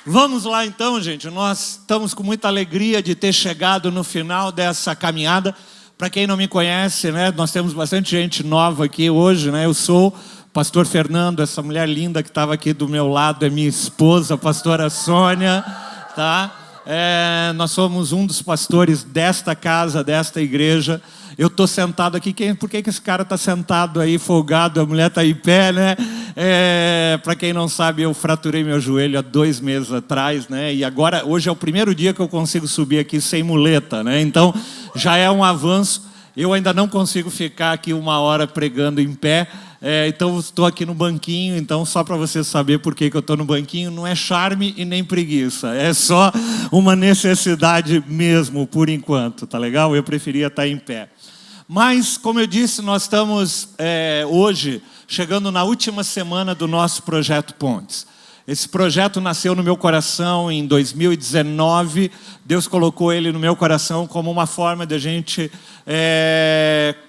Vamos lá então, gente. Nós estamos com muita alegria de ter chegado no final dessa caminhada. Para quem não me conhece, né, nós temos bastante gente nova aqui hoje, né? Eu sou o pastor Fernando, essa mulher linda que estava aqui do meu lado é minha esposa, a pastora Sônia, tá? Nós somos um dos pastores desta casa, desta igreja. Eu estou sentado aqui, por que esse cara está sentado aí, folgado, a mulher está em pé, né? Para quem não sabe, eu fraturei meu joelho há 2 meses atrás, né? E agora, hoje é o primeiro dia que eu consigo subir aqui sem muleta, né? Então, já é um avanço. Eu ainda não consigo ficar aqui 1 hora pregando em pé, então estou aqui no banquinho. Então, só para você saber por que eu estou no banquinho, não é charme e nem preguiça, é só uma necessidade mesmo, por enquanto, tá legal? Eu preferia estar em pé. Mas, como eu disse, nós estamos hoje chegando na última semana do nosso Projeto Pontes. Esse projeto nasceu no meu coração em 2019. Deus colocou ele no meu coração como uma forma de a gente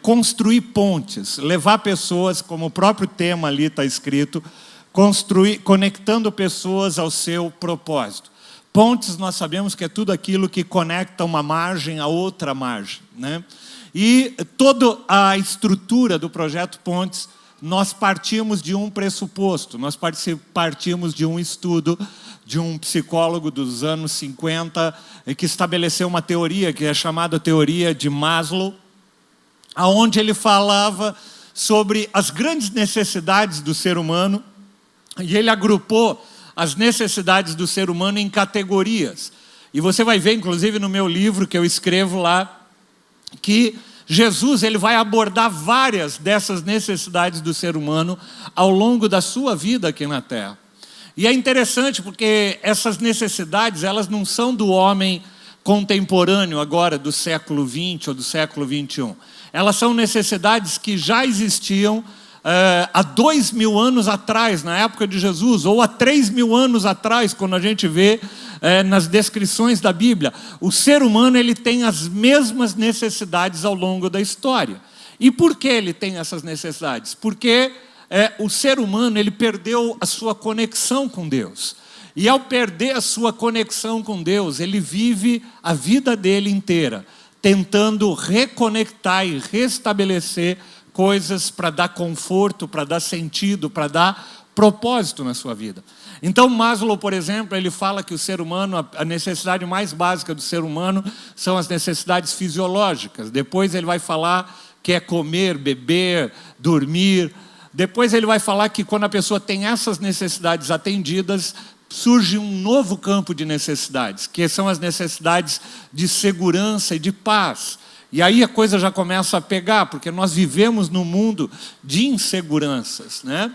construir pontes, levar pessoas, como o próprio tema ali está escrito, conectando pessoas ao seu propósito. Pontes, nós sabemos que é tudo aquilo que conecta uma margem a outra margem, né? E toda a estrutura do Projeto Pontes, nós partimos de um pressuposto, nós partimos de um estudo de um psicólogo dos anos 50, que estabeleceu uma teoria que é chamada teoria de Maslow, onde ele falava sobre as grandes necessidades do ser humano, e ele agrupou as necessidades do ser humano em categorias. E você vai ver, inclusive, no meu livro que eu escrevo lá, que Jesus ele vai abordar várias dessas necessidades do ser humano ao longo da sua vida aqui na Terra. E é interessante porque essas necessidades, elas não são do homem contemporâneo agora, do século XX ou do século XXI. Elas são necessidades que já existiam há 2.000 anos atrás, na época de Jesus, ou há 3.000 anos atrás, quando a gente vê nas descrições da Bíblia. O ser humano ele tem as mesmas necessidades ao longo da história. E por que ele tem essas necessidades? Porque o ser humano ele perdeu a sua conexão com Deus. E ao perder a sua conexão com Deus, ele vive a vida dele inteira tentando reconectar e restabelecer coisas para dar conforto, para dar sentido, para dar propósito na sua vida. Então Maslow, por exemplo, ele fala que o ser humano, a necessidade mais básica do ser humano são as necessidades fisiológicas. Depois ele vai falar que é comer, beber, dormir. Depois ele vai falar que quando a pessoa tem essas necessidades atendidas, surge um novo campo de necessidades, que são as necessidades de segurança e de paz. E aí a coisa já começa a pegar, porque nós vivemos num mundo de inseguranças, né?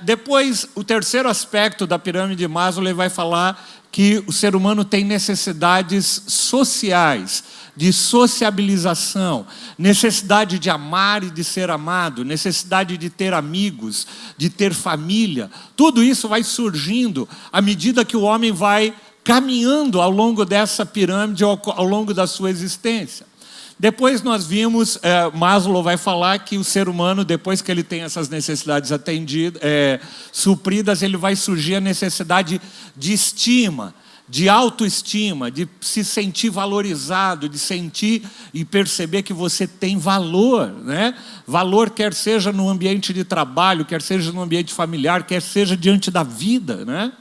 Depois, o terceiro aspecto da pirâmide de Maslow, ele vai falar que o ser humano tem necessidades sociais, de sociabilização, necessidade de amar e de ser amado, necessidade de ter amigos, de ter família. Tudo isso vai surgindo à medida que o homem vai caminhando ao longo dessa pirâmide, ao longo da sua existência. Depois nós vimos, Maslow vai falar que o ser humano, depois que ele tem essas necessidades supridas, ele vai surgir a necessidade de estima, de autoestima, de se sentir valorizado, de sentir e perceber que você tem valor, né? Valor quer seja no ambiente de trabalho, quer seja no ambiente familiar, quer seja diante da vida, né?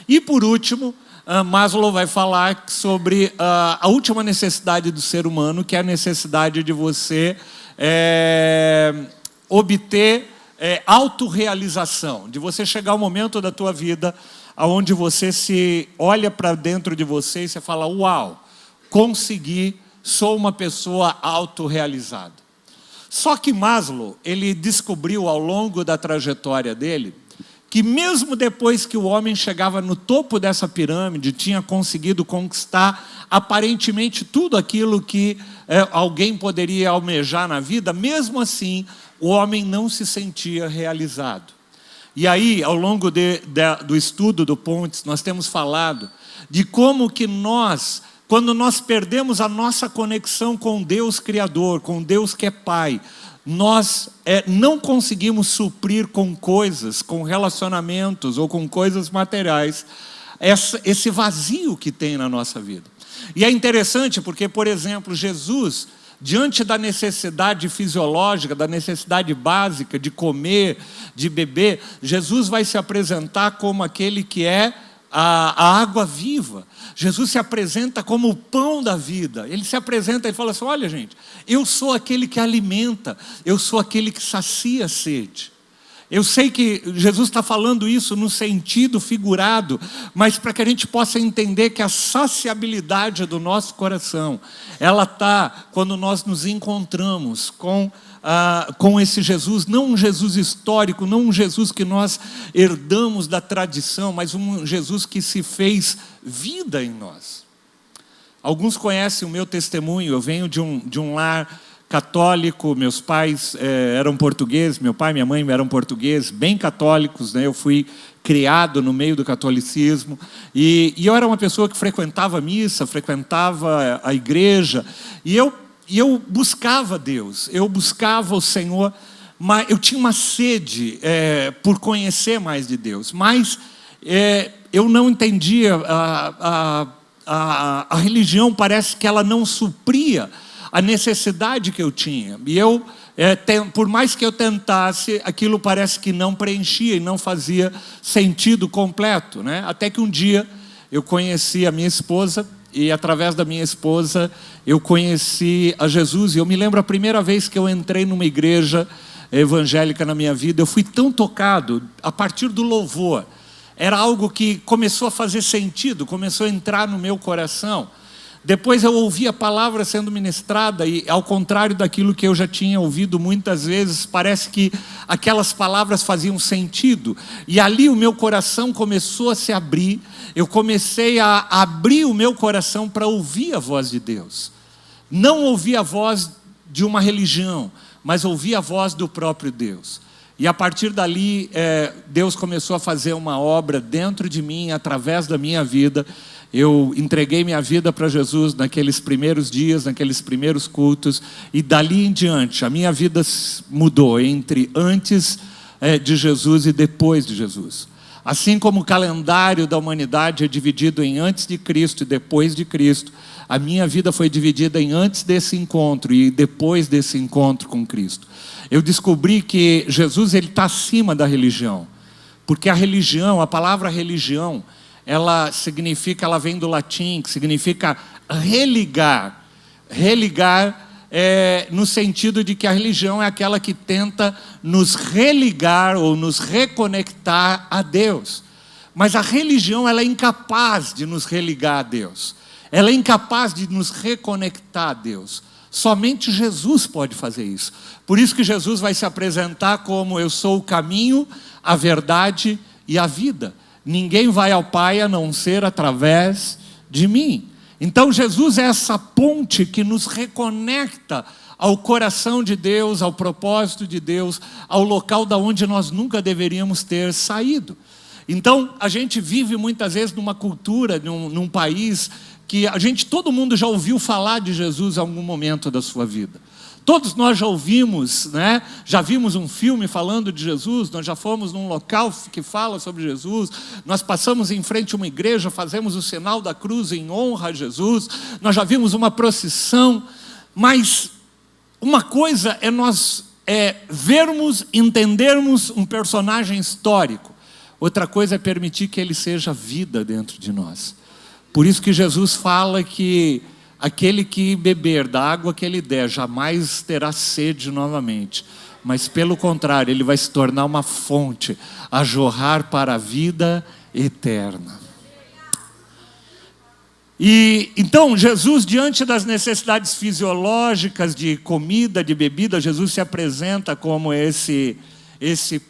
E por último, Maslow vai falar sobre a última necessidade do ser humano, que é a necessidade de você obter autorrealização, de você chegar ao momento da tua vida onde você se olha para dentro de você e você fala, uau, consegui, sou uma pessoa autorrealizada. Só que Maslow, ele descobriu ao longo da trajetória dele, que mesmo depois que o homem chegava no topo dessa pirâmide, tinha conseguido conquistar aparentemente tudo aquilo que alguém poderia almejar na vida, mesmo assim, o homem não se sentia realizado. E aí, ao longo do estudo do Pontes, nós temos falado de como que nós, quando nós perdemos a nossa conexão com Deus Criador, com Deus que é Pai, nós não conseguimos suprir com coisas, com relacionamentos ou com coisas materiais esse vazio que tem na nossa vida. E é interessante porque, por exemplo, Jesus, diante da necessidade fisiológica, da necessidade básica de comer, de beber, Jesus vai se apresentar como aquele que é a água viva. Jesus se apresenta como o pão da vida. Ele se apresenta e fala assim: olha, gente, eu sou aquele que alimenta, eu sou aquele que sacia a sede. Eu sei que Jesus está falando isso no sentido figurado, mas para que a gente possa entender que a saciabilidade do nosso coração, ela está quando nós nos encontramos com esse Jesus, não um Jesus histórico, não um Jesus que nós herdamos da tradição, mas um Jesus que se fez vida em nós. Alguns conhecem o meu testemunho. Eu venho de um lar católico. Meus pais eram portugueses, meu pai e minha mãe eram portugueses, bem católicos, né? Eu fui criado no meio do catolicismo, e eu era uma pessoa que frequentava a missa, frequentava a igreja, e eu buscava Deus, eu buscava o Senhor, mas eu tinha uma sede por conhecer mais de Deus, mas eu não entendia, a religião parece que ela não supria a necessidade que eu tinha, e por mais que eu tentasse, aquilo parece que não preenchia e não fazia sentido completo, né? Até que um dia eu conheci a minha esposa, e através da minha esposa eu conheci a Jesus. E eu me lembro a primeira vez que eu entrei numa igreja evangélica na minha vida, eu fui tão tocado a partir do louvor. Era algo que começou a fazer sentido, começou a entrar no meu coração. Depois eu ouvi a palavra sendo ministrada, e ao contrário daquilo que eu já tinha ouvido muitas vezes, parece que aquelas palavras faziam sentido. E ali o meu coração começou a se abrir, eu comecei a abrir o meu coração para ouvir a voz de Deus. Não ouvir a voz de uma religião, mas ouvir a voz do próprio Deus. E a partir dali, Deus começou a fazer uma obra dentro de mim, através da minha vida. Eu entreguei minha vida para Jesus naqueles primeiros dias, naqueles primeiros cultos, e dali em diante a minha vida mudou entre antes de Jesus e depois de Jesus. Assim como o calendário da humanidade é dividido em antes de Cristo e depois de Cristo, a minha vida foi dividida em antes desse encontro e depois desse encontro com Cristo. Eu descobri que Jesus está acima da religião, porque a religião, a palavra religião, ela vem do latim, que significa religar. Religar no sentido de que a religião é aquela que tenta nos religar ou nos reconectar a Deus. Mas a religião, ela é incapaz de nos religar a Deus. Ela é incapaz de nos reconectar a Deus. Somente Jesus pode fazer isso. Por isso que Jesus vai se apresentar como: eu sou o caminho, a verdade e a vida. Ninguém vai ao Pai a não ser através de mim. Então Jesus é essa ponte que nos reconecta ao coração de Deus, ao propósito de Deus, ao local da onde nós nunca deveríamos ter saído. Então a gente vive muitas vezes numa cultura, num país que todo mundo já ouviu falar de Jesus em algum momento da sua vida. Todos nós já ouvimos, né? Já vimos um filme falando de Jesus, nós já fomos num local que fala sobre Jesus, nós passamos em frente a uma igreja, fazemos o sinal da cruz em honra a Jesus, nós já vimos uma procissão, mas uma coisa é nós vermos, entendermos um personagem histórico, outra coisa é permitir que ele seja vida dentro de nós. Por isso que Jesus fala que aquele que beber da água que ele der jamais terá sede novamente, mas pelo contrário, ele vai se tornar uma fonte a jorrar para a vida eterna. E então Jesus, diante das necessidades fisiológicas de comida, de bebida, Jesus se apresenta como esse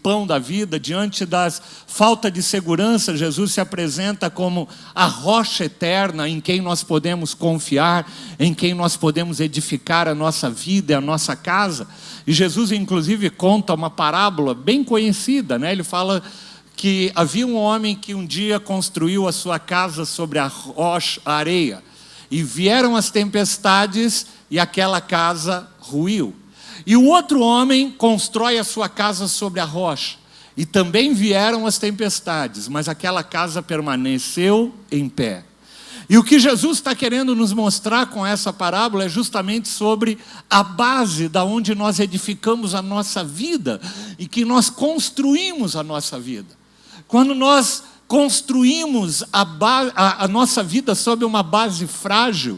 pão da vida. Diante das falta de segurança, Jesus se apresenta como a rocha eterna em quem nós podemos confiar, em quem nós podemos edificar a nossa vida e a nossa casa. E Jesus inclusive conta uma parábola bem conhecida, né? Ele fala que havia um homem que um dia construiu a sua casa sobre a rocha, a areia, e vieram as tempestades e aquela casa ruiu. E o outro homem constrói a sua casa sobre a rocha. E também vieram as tempestades, mas aquela casa permaneceu em pé. E o que Jesus está querendo nos mostrar com essa parábola é justamente sobre a base da onde nós edificamos a nossa vida e que nós construímos a nossa vida. Quando nós construímos a nossa vida sobre uma base frágil,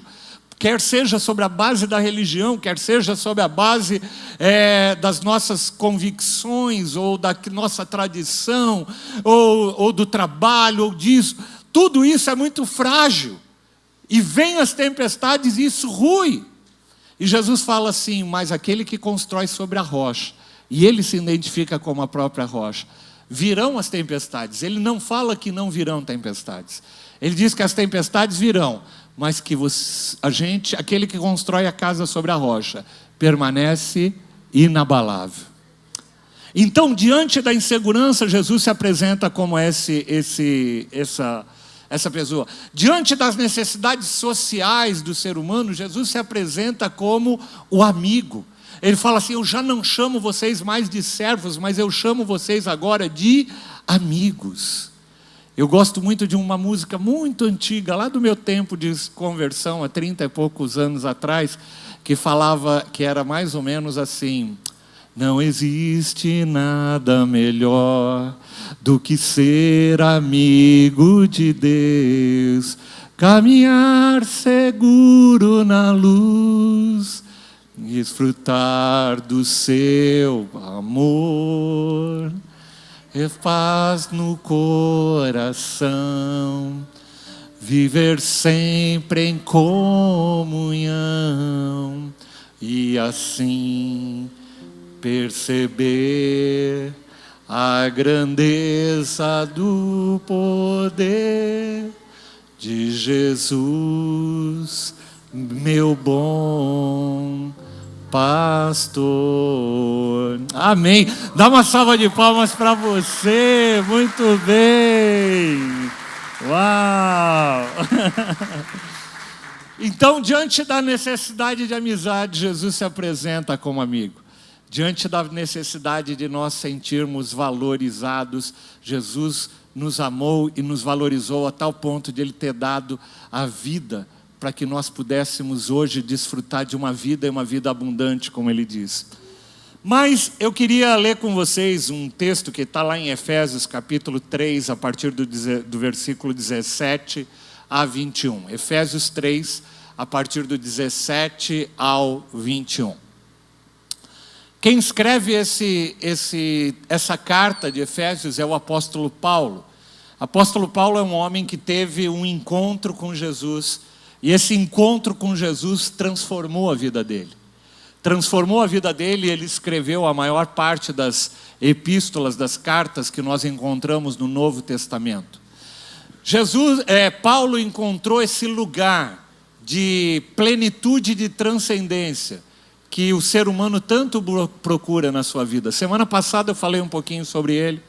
quer seja sobre a base da religião, quer seja sobre a base das nossas convicções, ou da nossa tradição, ou do trabalho, ou disso, tudo isso é muito frágil. E vem as tempestades e isso rui. E Jesus fala assim, mas aquele que constrói sobre a rocha, e ele se identifica como a própria rocha, virão as tempestades. Ele não fala que não virão tempestades. Ele diz que as tempestades virão, mas que aquele que constrói a casa sobre a rocha, permanece inabalável. Então, diante da insegurança, Jesus se apresenta como essa pessoa. Diante das necessidades sociais do ser humano, Jesus se apresenta como o amigo. Ele fala assim, eu já não chamo vocês mais de servos, mas eu chamo vocês agora de amigos. Eu gosto muito de uma música muito antiga, lá do meu tempo de conversão, há 30 e poucos anos atrás, que falava, que era mais ou menos assim: não existe nada melhor do que ser amigo de Deus, caminhar seguro na luz, desfrutar do seu amor, paz no coração, viver sempre em comunhão e assim perceber a grandeza do poder de Jesus, meu bom pastor. Amém. Dá uma salva de palmas para você. Muito bem. Uau. Então, diante da necessidade de amizade, Jesus se apresenta como amigo. Diante da necessidade de nós sentirmos valorizados, Jesus nos amou e nos valorizou a tal ponto de Ele ter dado a vida para que nós pudéssemos hoje desfrutar de uma vida e uma vida abundante, como Ele diz. Mas eu queria ler com vocês um texto que está lá em Efésios capítulo 3, a partir do versículo 17 a 21. Efésios 3, a partir do 17 ao 21. Quem escreve essa carta de Efésios é o apóstolo Paulo. O apóstolo Paulo é um homem que teve um encontro com Jesus, e esse encontro com Jesus transformou a vida dele. Transformou a vida dele e ele escreveu a maior parte das epístolas, das cartas que nós encontramos no Novo Testamento. Paulo encontrou esse lugar de plenitude, de transcendência, que o ser humano tanto procura na sua vida. Semana passada eu falei um pouquinho sobre ele.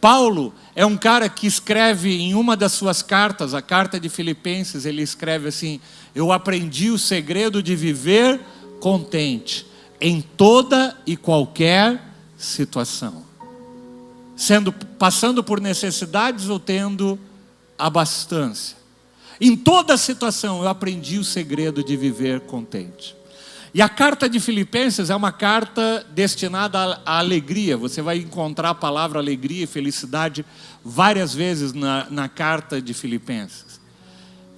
Paulo é um cara que escreve em uma das suas cartas, a carta de Filipenses, ele escreve assim: eu aprendi o segredo de viver contente em toda e qualquer situação, passando por necessidades ou tendo abastança. Em toda situação eu aprendi o segredo de viver contente. E a carta de Filipenses é uma carta destinada à alegria. Você vai encontrar a palavra alegria e felicidade várias vezes na carta de Filipenses.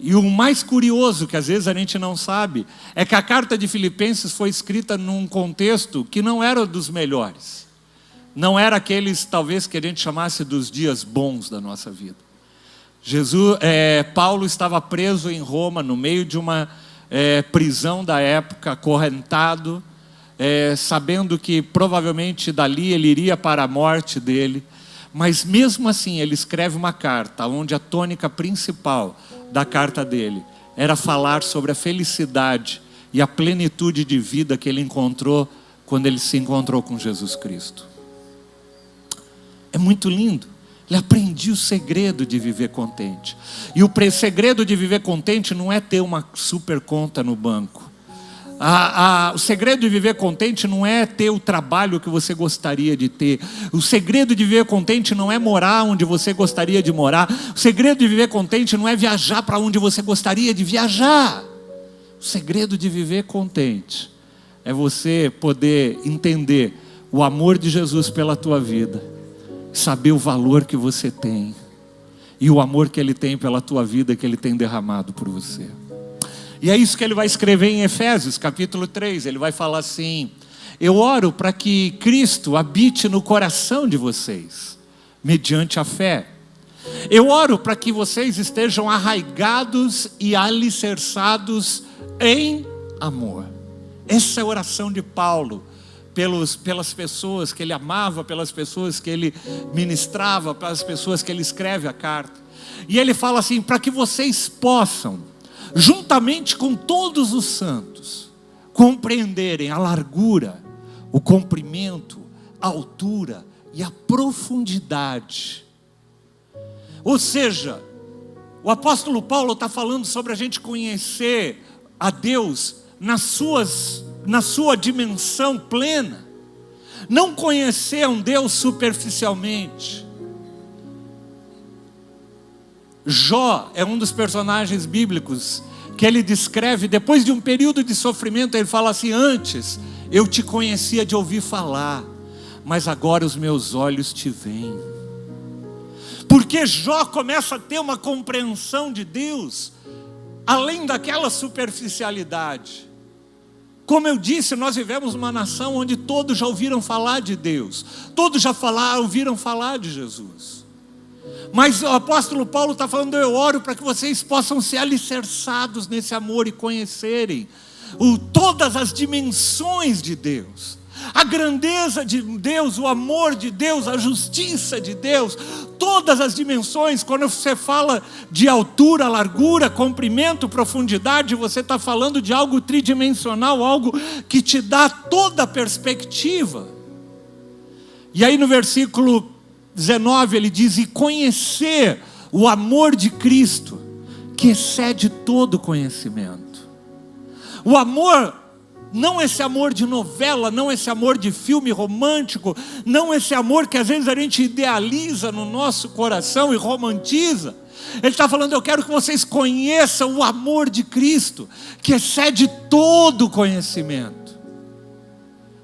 E o mais curioso, que às vezes a gente não sabe, é que a carta de Filipenses foi escrita num contexto que não era dos melhores. Não era aqueles, talvez, que a gente chamasse dos dias bons da nossa vida. Paulo estava preso em Roma, no meio de uma prisão da época, acorrentado, sabendo que provavelmente dali ele iria para a morte dele. Mas mesmo assim ele escreve uma carta onde a tônica principal da carta dele era falar sobre a felicidade e a plenitude de vida que ele encontrou quando ele se encontrou com Jesus Cristo. É muito lindo. Ele aprendeu o segredo de viver contente. E o segredo de viver contente não é ter uma super conta no banco. O segredo de viver contente não é ter o trabalho que você gostaria de ter. O segredo de viver contente não é morar onde você gostaria de morar. O segredo de viver contente não é viajar para onde você gostaria de viajar. O segredo de viver contente é você poder entender o amor de Jesus pela tua vida, saber o valor que você tem e o amor que Ele tem pela tua vida, que Ele tem derramado por você. E é isso que ele vai escrever em Efésios, capítulo 3. Ele vai falar assim: eu oro para que Cristo habite no coração de vocês, mediante a fé. Eu oro para que vocês estejam arraigados e alicerçados em amor. Essa é a oração de Paulo pelas pessoas que ele amava, pelas pessoas que ele ministrava, pelas pessoas que ele escreve a carta. E ele fala assim: para que vocês possam, juntamente com todos os santos, compreenderem a largura, o comprimento, a altura e a profundidade. Ou seja, o apóstolo Paulo está falando sobre a gente conhecer a Deus na sua dimensão plena. Não conhecer um Deus superficialmente. Jó é um dos personagens bíblicos que ele descreve, depois de um período de sofrimento, ele fala assim: antes eu te conhecia de ouvir falar, mas agora os meus olhos te veem. Porque Jó começa a ter uma compreensão de Deus, além daquela superficialidade. Como eu disse, nós vivemos uma nação onde todos já ouviram falar de Deus, todos já ouviram falar de Jesus. Mas o apóstolo Paulo está falando: eu oro para que vocês possam ser alicerçados nesse amor e conhecerem todas as dimensões de Deus, a grandeza de Deus, o amor de Deus, a justiça de Deus, todas as dimensões. Quando você fala de altura, largura, comprimento, profundidade, você está falando de algo tridimensional, algo que te dá toda a perspectiva. E aí no versículo 19 ele diz: e conhecer o amor de Cristo, que excede todo conhecimento. O amor, não esse amor de novela, não esse amor de filme romântico, não esse amor que às vezes a gente idealiza no nosso coração e romantiza. Ele está falando: eu quero que vocês conheçam o amor de Cristo, que excede todo conhecimento,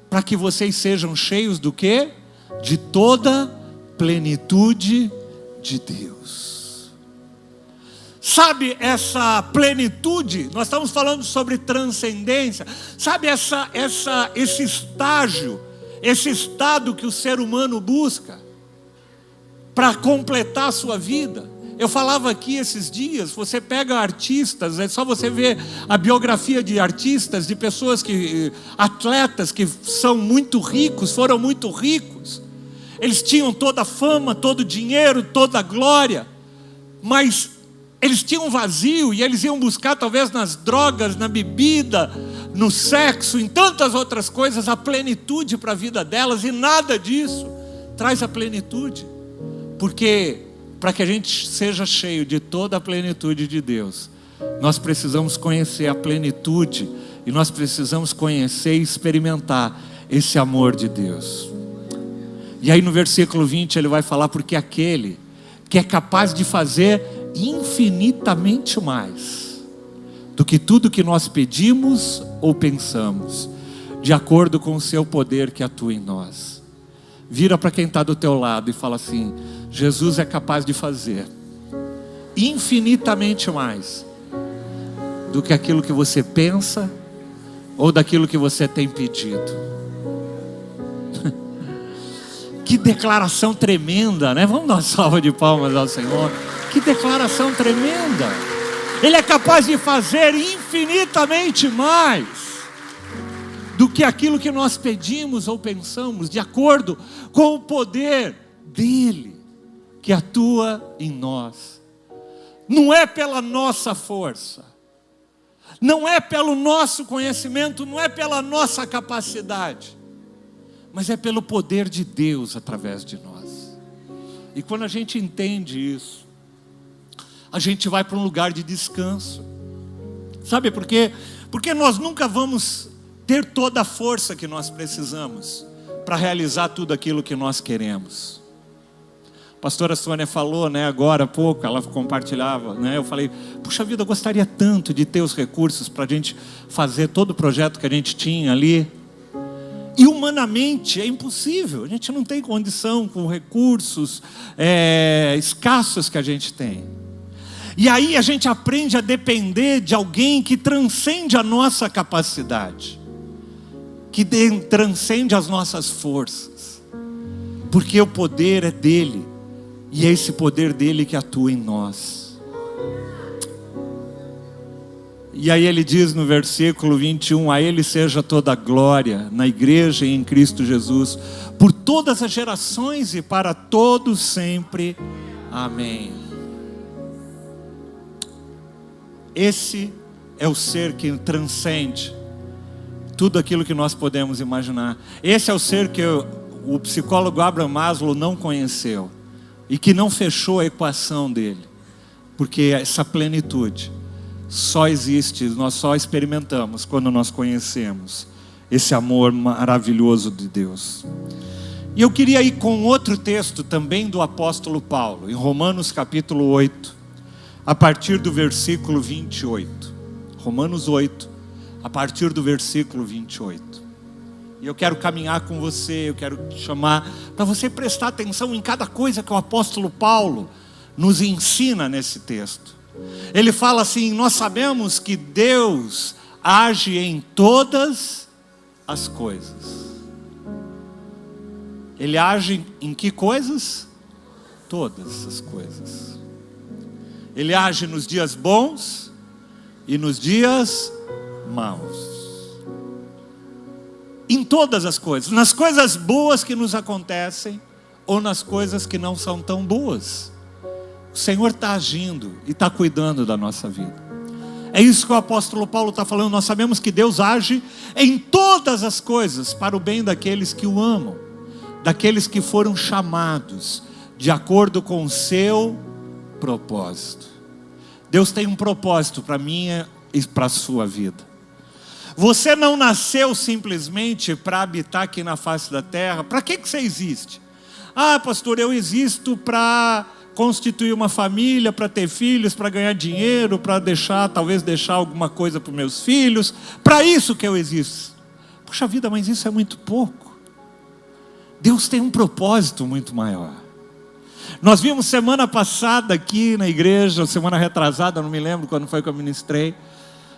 para que vocês sejam cheios do quê? De toda plenitude de Deus. Sabe essa plenitude? Nós estamos falando sobre transcendência. Sabe esse estágio, esse estado que o ser humano busca para completar a sua vida? Eu falava aqui esses dias, você pega artistas, é só você ver a biografia de artistas, de pessoas atletas que são muito ricos, foram muito ricos. Eles tinham toda a fama, todo o dinheiro, toda a glória, mas eles tinham um vazio e eles iam buscar talvez nas drogas, na bebida, no sexo, em tantas outras coisas, a plenitude para a vida delas, e nada disso traz a plenitude. Porque para que a gente seja cheio de toda a plenitude de Deus, nós precisamos conhecer a plenitude e nós precisamos conhecer e experimentar esse amor de Deus. E aí no versículo 20 ele vai falar: porque aquele que é capaz de fazer infinitamente mais do que tudo que nós pedimos ou pensamos, de acordo com o seu poder que atua em nós. Vira para quem está do teu lado e fala assim: Jesus é capaz de fazer infinitamente mais do que aquilo que você pensa ou daquilo que você tem pedido. Que declaração tremenda, né? Vamos dar uma salva de palmas ao Senhor. Que declaração tremenda. Ele é capaz de fazer infinitamente mais do que aquilo que nós pedimos ou pensamos, de acordo com o poder dele que atua em nós. Não é pela nossa força, não é pelo nosso conhecimento, não é pela nossa capacidade, mas é pelo poder de Deus através de nós. E quando a gente entende isso, a gente vai para um lugar de descanso. Sabe por quê? Porque nós nunca vamos ter toda a força que nós precisamos para realizar tudo aquilo que nós queremos. A pastora Sônia falou, agora há pouco, ela compartilhava, eu falei, puxa vida, eu gostaria tanto de ter os recursos para a gente fazer todo o projeto que a gente tinha ali. E humanamente é impossível, a gente não tem condição com recursos escassos que a gente tem. E aí a gente aprende a depender de alguém que transcende a nossa capacidade, que transcende as nossas forças, porque o poder é dele, e é esse poder dele que atua em nós. E aí ele diz no versículo 21, a ele seja toda a glória, na igreja e em Cristo Jesus, por todas as gerações e para todos sempre. Amém. Esse é o ser que transcende tudo aquilo que nós podemos imaginar. Esse é o ser que o psicólogo Abraham Maslow não conheceu e que não fechou a equação dele, porque essa plenitude só existe, nós só experimentamos quando nós conhecemos esse amor maravilhoso de Deus. E eu queria ir com outro texto também do apóstolo Paulo, em Romanos capítulo 8, a partir do versículo 28. Romanos 8, a partir do versículo 28. E eu quero caminhar com você, eu quero te chamar para você prestar atenção em cada coisa que o apóstolo Paulo nos ensina nesse texto. Ele fala assim: nós sabemos que Deus age em todas as coisas. Ele age em que coisas? Todas as coisas. Ele age nos dias bons e nos dias maus. Em todas as coisas, nas coisas boas que nos acontecem ou nas coisas que não são tão boas. O Senhor está agindo e está cuidando da nossa vida. É isso que o apóstolo Paulo está falando. Nós sabemos que Deus age em todas as coisas para o bem daqueles que o amam, daqueles que foram chamados de acordo com o seu propósito. Deus tem um propósito para a minha e para a sua vida. Você não nasceu simplesmente para habitar aqui na face da terra. Para que você existe? Ah, pastor, eu existo para constituir uma família, para ter filhos, para ganhar dinheiro, para talvez deixar alguma coisa para os meus filhos. Para isso que eu existo. Puxa vida, mas isso é muito pouco. Deus tem um propósito muito maior. Nós vimos semana passada aqui na igreja, semana retrasada, não me lembro quando foi que eu ministrei,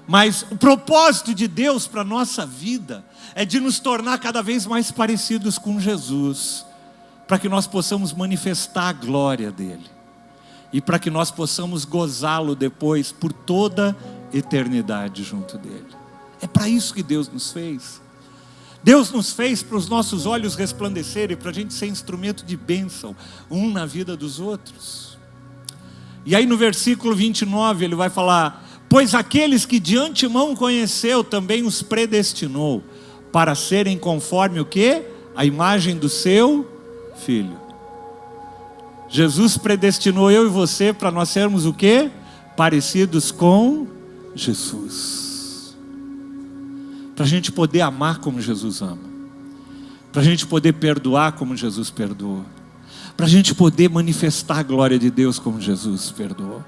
mas o propósito de Deus para a nossa vida é de nos tornar cada vez mais parecidos com Jesus, para que nós possamos manifestar a glória dele e para que nós possamos gozá-lo depois por toda eternidade junto dele. É para isso que Deus nos fez. Deus nos fez para os nossos olhos resplandecerem, para a gente ser instrumento de bênção um na vida dos outros. E aí no versículo 29 ele vai falar: pois aqueles que de antemão conheceu também os predestinou para serem conforme o quê? A imagem do seu Filho. Jesus predestinou eu e você para nós sermos o quê? Parecidos com Jesus. Para a gente poder amar como Jesus ama. Para a gente poder perdoar como Jesus perdoou. Para a gente poder manifestar a glória de Deus como Jesus perdoou.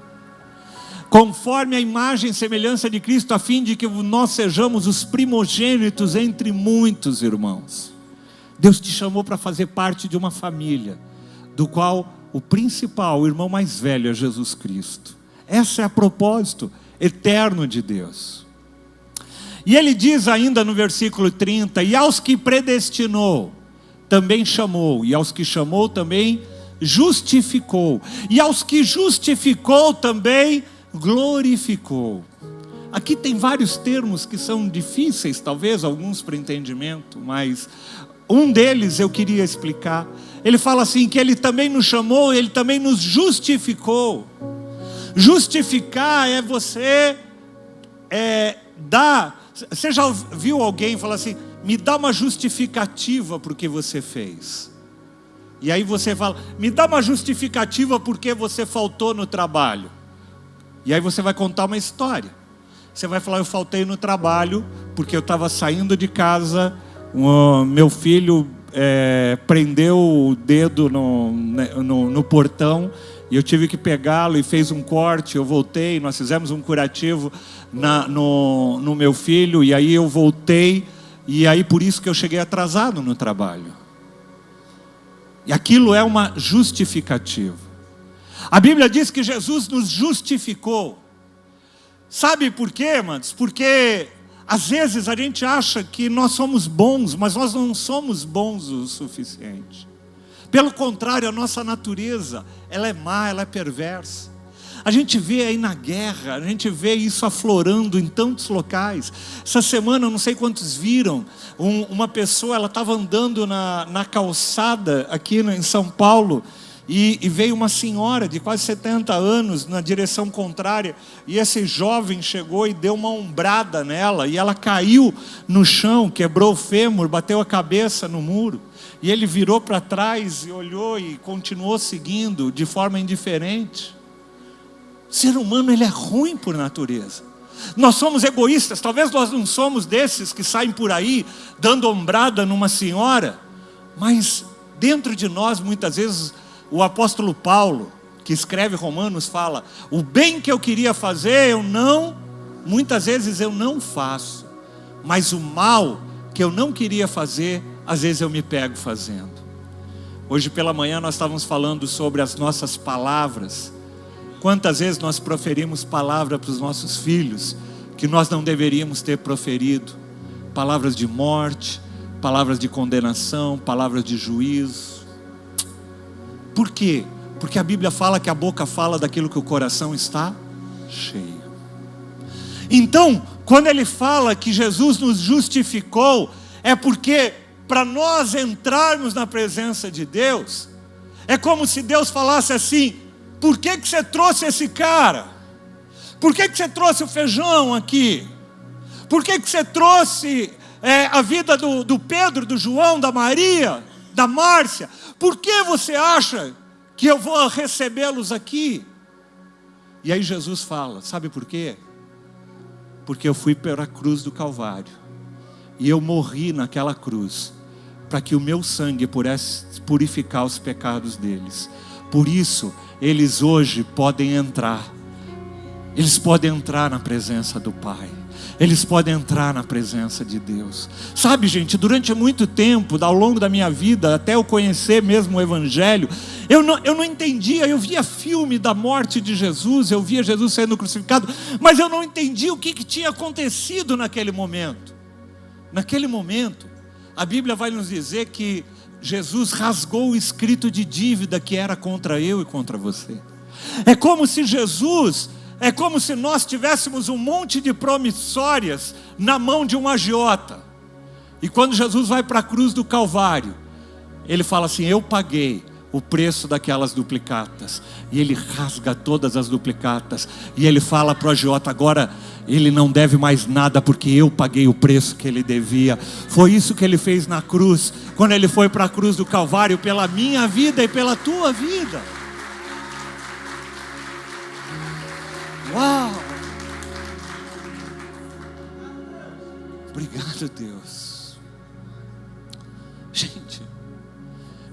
Conforme a imagem e semelhança de Cristo, a fim de que nós sejamos os primogênitos entre muitos irmãos. Deus te chamou para fazer parte de uma família, do qual o principal, o irmão mais velho é Jesus Cristo. Esse é o propósito eterno de Deus. E ele diz ainda no versículo 30, e aos que predestinou, também chamou, e aos que chamou também justificou, e aos que justificou também glorificou. Aqui tem vários termos que são difíceis, talvez alguns para entendimento, mas um deles eu queria explicar. Ele fala assim, que ele também nos chamou, ele também nos justificou. Justificar é você dar. Você já viu alguém falar assim, me dá uma justificativa por que você fez? E aí você fala, me dá uma justificativa porque você faltou no trabalho. E aí você vai contar uma história. Você vai falar: eu faltei no trabalho porque eu estava saindo de casa, meu filho prendeu o dedo no portão e eu tive que pegá-lo e fez um corte. Eu voltei, nós fizemos um curativo no meu filho, e aí eu voltei, e aí por isso que eu cheguei atrasado no trabalho. E aquilo é uma justificativa. A Bíblia diz que Jesus nos justificou. Sabe por quê, amados? Porque às vezes a gente acha que nós somos bons, mas nós não somos bons o suficiente. Pelo contrário, a nossa natureza, ela é má, ela é perversa. A gente vê aí na guerra, a gente vê isso aflorando em tantos locais. Essa semana, eu não sei quantos viram, uma pessoa, ela estava andando na calçada aqui em São Paulo, e veio uma senhora de quase 70 anos na direção contrária, e esse jovem chegou e deu uma ombrada nela, e ela caiu no chão, quebrou o fêmur, bateu a cabeça no muro, e ele virou para trás e olhou e continuou seguindo de forma indiferente. O ser humano, ele é ruim por natureza. Nós somos egoístas. Talvez nós não somos desses que saem por aí dando ombrada numa senhora, mas dentro de nós, muitas vezes, o apóstolo Paulo, que escreve Romanos, fala: o bem que eu queria fazer, muitas vezes eu não faço, mas o mal que eu não queria fazer, às vezes eu me pego fazendo. Hoje pela manhã nós estávamos falando sobre as nossas palavras. Quantas vezes nós proferimos palavra para os nossos filhos que nós não deveríamos ter proferido? Palavras de morte, palavras de condenação, palavras de juízo. Por quê? Porque a Bíblia fala que a boca fala daquilo que o coração está cheio. Então, quando ele fala que Jesus nos justificou, é porque para nós entrarmos na presença de Deus, é como se Deus falasse assim: por que você trouxe esse cara? Por que você trouxe o feijão aqui? Por que você trouxe a vida do Pedro, do João, da Maria, da Márcia? Por que você acha que eu vou recebê-los aqui? E aí Jesus fala: sabe por quê? Porque eu fui pela cruz do Calvário, e eu morri naquela cruz, para que o meu sangue pudesse purificar os pecados deles. Por isso, eles hoje podem entrar. Eles podem entrar na presença do Pai. Eles podem entrar na presença de Deus. Sabe, gente, durante muito tempo, ao longo da minha vida, até eu conhecer mesmo o Evangelho, eu não entendia. Eu via filme da morte de Jesus, eu via Jesus sendo crucificado, mas eu não entendia o que tinha acontecido naquele momento. Naquele momento, a Bíblia vai nos dizer que Jesus rasgou o escrito de dívida que era contra eu e contra você. É como se nós tivéssemos um monte de promissórias na mão de um agiota. E quando Jesus vai para a cruz do Calvário, ele fala assim: eu paguei o preço daquelas duplicatas. E ele rasga todas as duplicatas. E ele fala para o agiota: agora ele não deve mais nada, porque eu paguei o preço que ele devia. Foi isso que ele fez na cruz, quando ele foi para a cruz do Calvário, pela minha vida e pela tua vida. Uau! Obrigado, Deus. Gente,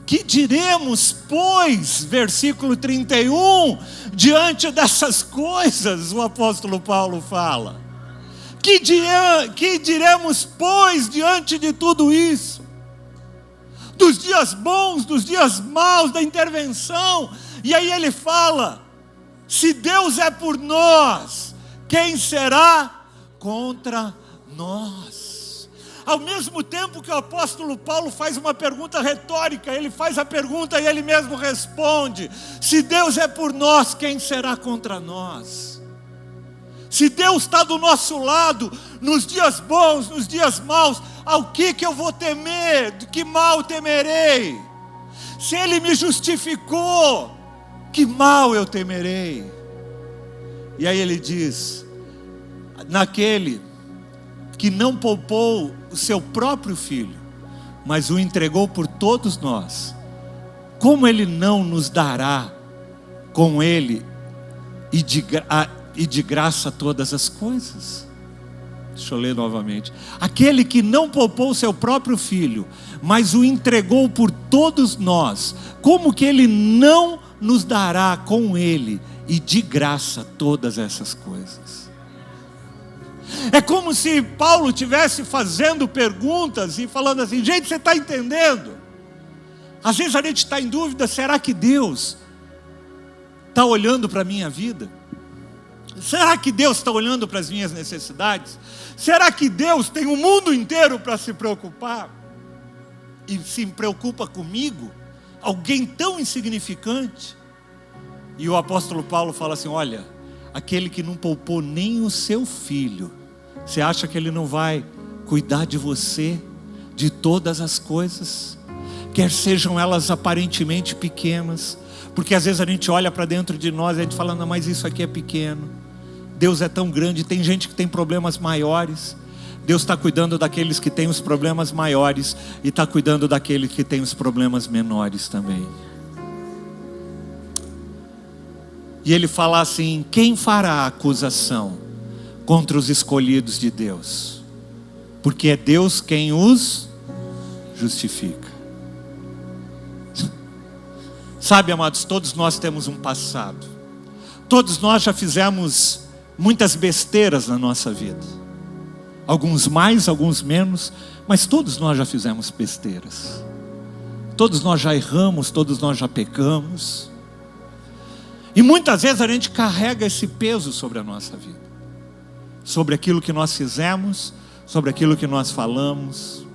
que diremos, pois, versículo 31, diante dessas coisas, o apóstolo Paulo fala. Que diremos, pois, diante de tudo isso? Dos dias bons, dos dias maus, da intervenção. E aí ele fala: se Deus é por nós, quem será contra nós? Ao mesmo tempo que o apóstolo Paulo faz uma pergunta retórica, ele faz a pergunta e ele mesmo responde: se Deus é por nós, quem será contra nós? Se Deus está do nosso lado, nos dias bons, nos dias maus, ao que eu vou temer? De que mal temerei? Se Ele me justificou, que mal eu temerei? E aí ele diz: naquele que não poupou o seu próprio filho, mas o entregou por todos nós, como Ele não nos dará com Ele e de graça todas as coisas? Deixa eu ler novamente. Aquele que não poupou seu próprio filho, mas o entregou por todos nós, como que ele não nos dará com ele e de graça todas essas coisas? É como se Paulo estivesse fazendo perguntas e falando assim: gente, você está entendendo? Às vezes a gente está em dúvida, será que Deus está olhando para a minha vida? Será que Deus está olhando para as minhas necessidades? Será que Deus tem o mundo inteiro para se preocupar? E se preocupa comigo? Alguém tão insignificante? E o apóstolo Paulo fala assim: olha, aquele que não poupou nem o seu filho, você acha que ele não vai cuidar de você, de todas as coisas? Quer sejam elas aparentemente pequenas, porque às vezes a gente olha para dentro de nós e a gente fala: não, mas isso aqui é pequeno. Deus é tão grande. Tem gente que tem problemas maiores. Deus está cuidando daqueles que têm os problemas maiores e está cuidando daqueles que têm os problemas menores também. E ele fala assim: quem fará acusação contra os escolhidos de Deus? Porque é Deus quem os justifica. Sabe, amados, todos nós temos um passado. Todos nós já fizemos muitas besteiras na nossa vida. Alguns mais, alguns menos, mas todos nós já fizemos besteiras. Todos nós já erramos, todos nós já pecamos. E muitas vezes a gente carrega esse peso sobre a nossa vida. Sobre aquilo que nós fizemos, sobre aquilo que nós falamos.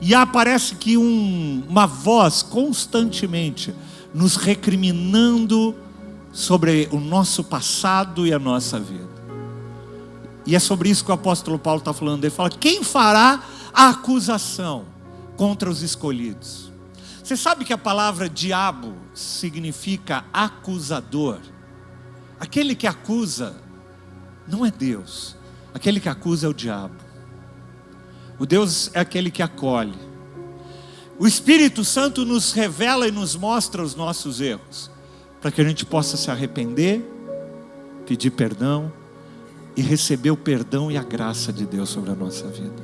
E parece que uma voz constantemente nos recriminando sobre o nosso passado e a nossa vida. E é sobre isso que o apóstolo Paulo está falando. Ele fala: quem fará a acusação contra os escolhidos? Você sabe que a palavra diabo significa acusador? Aquele que acusa não é Deus. Aquele que acusa é o diabo. O Deus é aquele que acolhe. O Espírito Santo nos revela e nos mostra os nossos erros, para que a gente possa se arrepender, pedir perdão e receber o perdão e a graça de Deus sobre a nossa vida.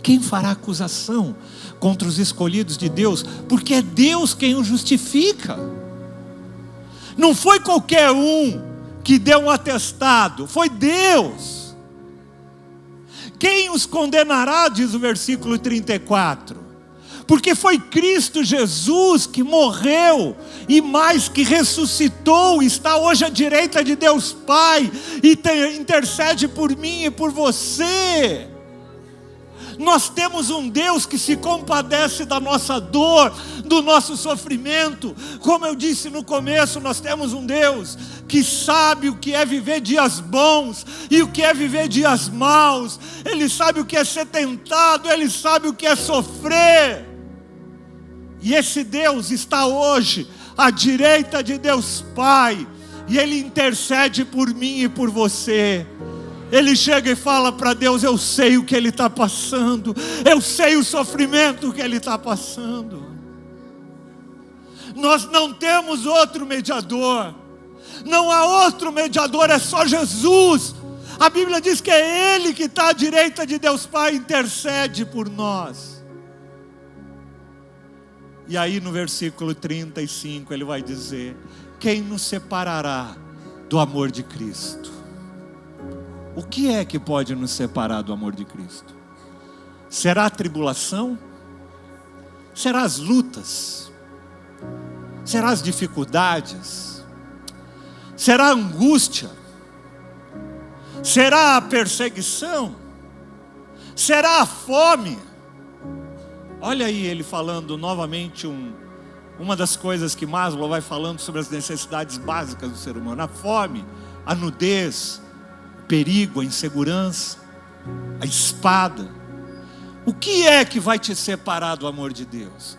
Quem fará acusação contra os escolhidos de Deus? Porque é Deus quem os justifica. Não foi qualquer um que deu um atestado, foi Deus. Quem os condenará, diz o versículo 34. Porque foi Cristo Jesus que morreu e mais, que ressuscitou, está hoje à direita de Deus Pai e intercede por mim e por você. Nós temos um Deus que se compadece da nossa dor, do nosso sofrimento. Como eu disse no começo, nós temos um Deus que sabe o que é viver dias bons e o que é viver dias maus. Ele sabe o que é ser tentado, Ele sabe o que é sofrer. E esse Deus está hoje à direita de Deus Pai, e Ele intercede por mim e por você. Ele chega e fala para Deus: eu sei o que ele está passando, eu sei o sofrimento que ele está passando. Nós não temos outro mediador, não há outro mediador, é só Jesus. A Bíblia diz que é Ele que está à direita de Deus Pai e intercede por nós. E aí no versículo 35 ele vai dizer: quem nos separará do amor de Cristo? O que é que pode nos separar do amor de Cristo? Será a tribulação? Será as lutas? Será as dificuldades? Será a angústia? Será a perseguição? Será a fome? Olha aí ele falando novamente uma das coisas que Maslow vai falando sobre as necessidades básicas do ser humano: a fome, a nudez, o perigo, a insegurança, a espada. O que é que vai te separar do amor de Deus?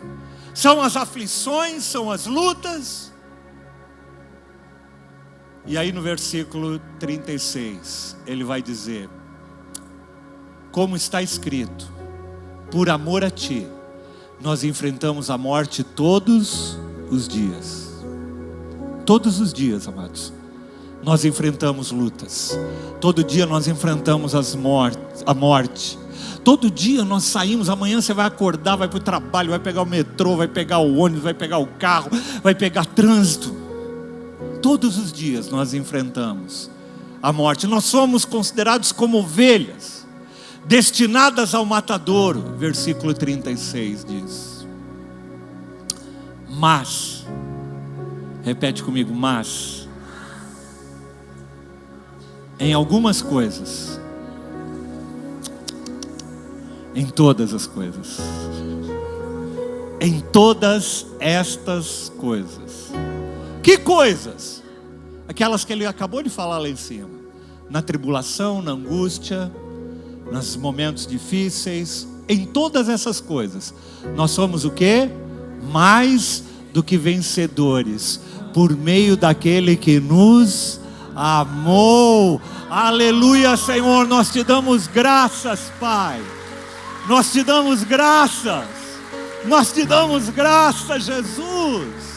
São as aflições, são as lutas. E aí no versículo 36 ele vai dizer: como está escrito, por amor a ti, nós enfrentamos a morte todos os dias. Todos os dias, amados. nós enfrentamos lutas. Todo dia nós enfrentamos a morte. Todo dia nós saímos. Amanhã você vai acordar, vai para o trabalho, vai pegar o metrô, vai pegar o ônibus, vai pegar o carro, vai pegar trânsito. Todos os dias nós enfrentamos a morte. Nós somos considerados como ovelhas, destinadas ao matadouro. Versículo 36 diz: mas, repete comigo, mas, em algumas coisas, em todas as coisas, em todas estas coisas. Que coisas? Aquelas que ele acabou de falar lá em cima. Na tribulação, na angústia, nos momentos difíceis, em todas essas coisas, nós somos o quê? Mais do que vencedores, por meio daquele que nos amou. Aleluia, Senhor, nós te damos graças, Pai. Nós te damos graças. Nós te damos graças, Jesus.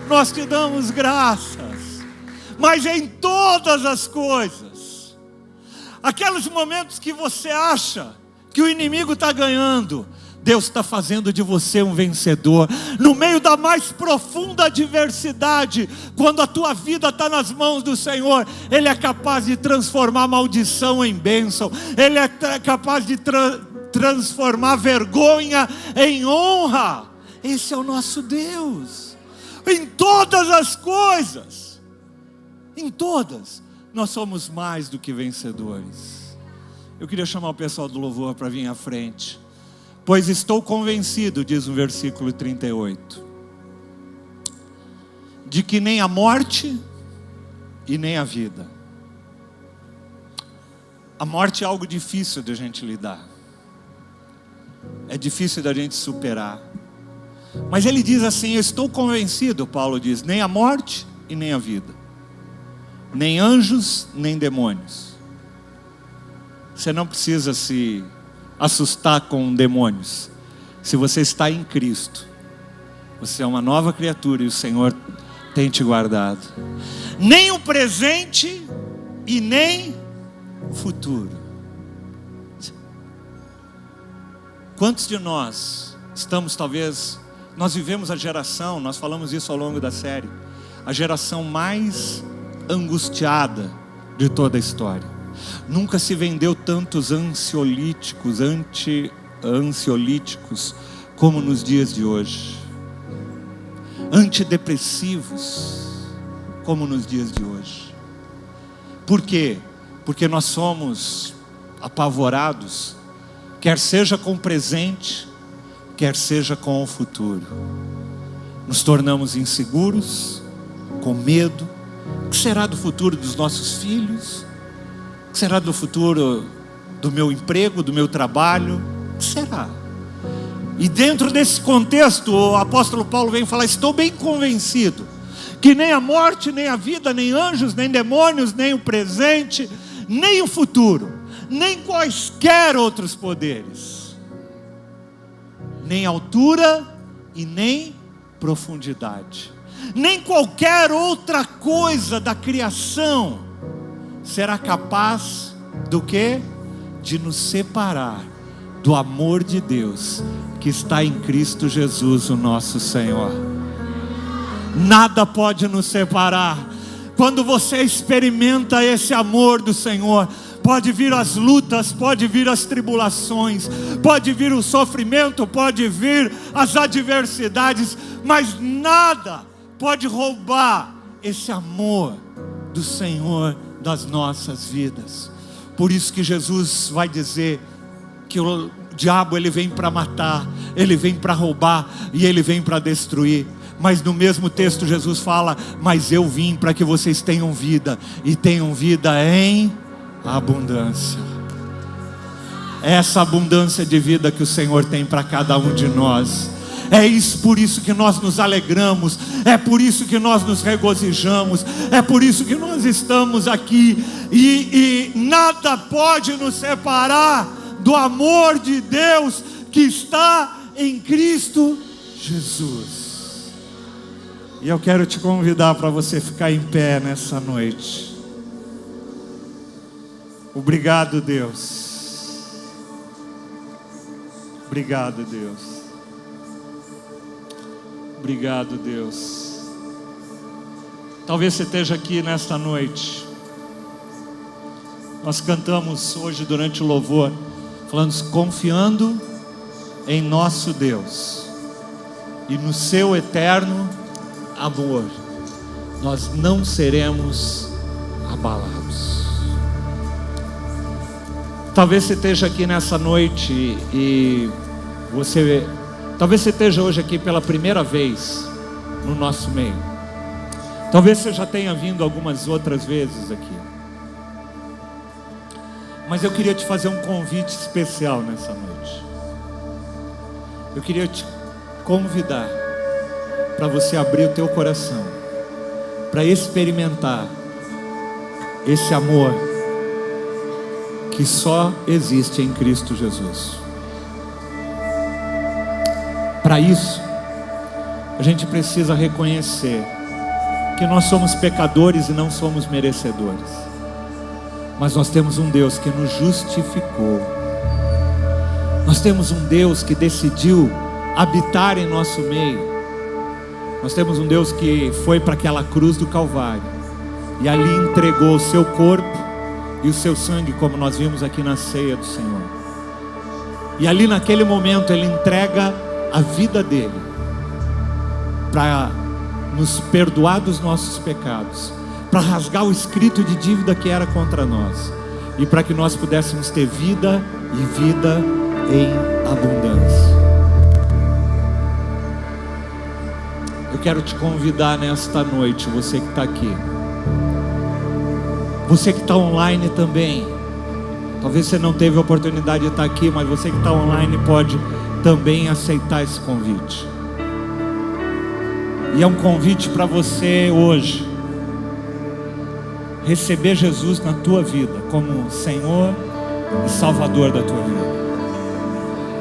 Nós te damos graças. Mas em todas as coisas, aqueles momentos que você acha que o inimigo está ganhando, Deus está fazendo de você um vencedor. No meio da mais profunda adversidade, quando a tua vida está nas mãos do Senhor, Ele é capaz de transformar maldição em bênção. Ele é capaz de transformar vergonha em honra. Esse é o nosso Deus. Em todas as coisas, em todas, nós somos mais do que vencedores. Eu queria chamar o pessoal do louvor para vir à frente. Pois estou convencido, diz o versículo 38, de que nem a morte e nem a vida. A morte é algo difícil de a gente lidar. É difícil da gente superar. Mas ele diz assim: eu estou convencido, Paulo diz, nem a morte e nem a vida, nem anjos, nem demônios. Você não precisa se assustar com demônios. Se você está em Cristo, você é uma nova criatura e o Senhor tem te guardado. Nem o presente e nem o futuro. Quantos de nós estamos, talvez, nós vivemos a geração, nós falamos isso ao longo da série, a geração mais angustiada de toda a história. Nunca se vendeu tantos ansiolíticos, anti-ansiolíticos como nos dias de hoje. Antidepressivos como nos dias de hoje. Por quê? Porque nós somos apavorados, quer seja com o presente, quer seja com o futuro. Nos tornamos inseguros, com medo. O que será do futuro dos nossos filhos? O que será do futuro do meu emprego, do meu trabalho? O que será? E dentro desse contexto, o apóstolo Paulo vem falar: estou bem convencido que nem a morte, nem a vida, nem anjos, nem demônios, nem o presente, nem o futuro, nem quaisquer outros poderes, nem altura e nem profundidade, nem qualquer outra coisa da criação será capaz do quê? De nos separar do amor de Deus que está em Cristo Jesus, o nosso Senhor. Nada pode nos separar. Quando você experimenta esse amor do Senhor, pode vir as lutas, pode vir as tribulações, pode vir o sofrimento, pode vir as adversidades, mas nada pode roubar esse amor do Senhor das nossas vidas. Por isso que Jesus vai dizer que o diabo, ele vem para matar, ele vem para roubar e ele vem para destruir. Mas no mesmo texto Jesus fala: mas eu vim para que vocês tenham vida, e tenham vida em abundância. Essa abundância de vida que o Senhor tem para cada um de nós. É isso, por isso que nós nos alegramos, é por isso que nós nos regozijamos, é por isso que nós estamos aqui, e nada pode nos separar do amor de Deus que está em Cristo Jesus. E eu quero te convidar para você ficar em pé nessa noite. Obrigado, Deus. Obrigado, Deus. Obrigado, Deus. Talvez você esteja aqui nesta noite. Nós cantamos hoje durante o louvor, falando, confiando em nosso Deus e no seu eterno amor, nós não seremos abalados. Talvez você esteja aqui nessa noite e talvez você esteja hoje aqui pela primeira vez no nosso meio. Talvez você já tenha vindo algumas outras vezes aqui. Mas eu queria te fazer um convite especial nessa noite. Eu queria te convidar para você abrir o teu coração, para experimentar esse amor que só existe em Cristo Jesus. Para isso, a gente precisa reconhecer que nós somos pecadores e não somos merecedores. Mas nós temos um Deus que nos justificou. Nós temos um Deus que decidiu habitar em nosso meio. Nós temos um Deus que foi para aquela cruz do Calvário e ali entregou o seu corpo e o seu sangue, como nós vimos aqui na ceia do Senhor. E ali naquele momento Ele entrega a vida dele para nos perdoar dos nossos pecados, para rasgar o escrito de dívida que era contra nós, e para que nós pudéssemos ter vida e vida em abundância. Eu quero te convidar nesta noite, você que está aqui, você que está online também. Talvez você não teve a oportunidade de estar aqui, mas você que está online pode também aceitar esse convite. E é um convite para você hoje receber Jesus na tua vida como Senhor e Salvador da tua vida.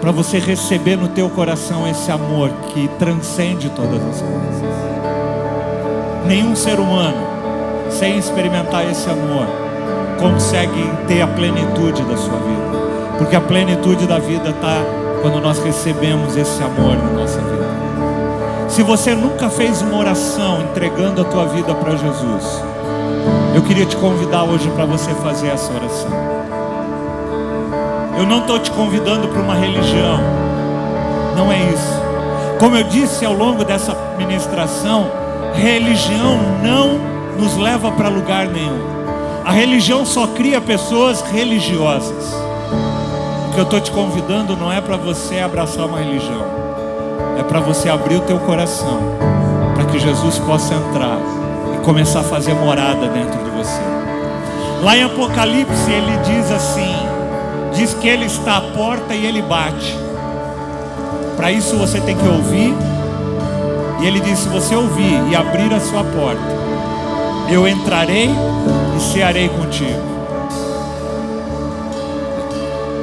Para você receber no teu coração esse amor que transcende todas as coisas. Nenhum ser humano, sem experimentar esse amor, consegue ter a plenitude da sua vida. Porque a plenitude da vida está quando nós recebemos esse amor na nossa vida. Se você nunca fez uma oração entregando a tua vida para Jesus, eu queria te convidar hoje para você fazer essa oração. Eu não estou te convidando para uma religião, não é isso. Como eu disse ao longo dessa ministração, religião não nos leva para lugar nenhum. A religião só cria pessoas religiosas. O que eu estou te convidando não é para você abraçar uma religião, é para você abrir o teu coração, para que Jesus possa entrar e começar a fazer morada dentro de você. Lá em Apocalipse ele diz assim, diz que Ele está à porta e Ele bate. Para isso você tem que ouvir. E Ele diz, se você ouvir e abrir a sua porta, eu entrarei e cearei contigo.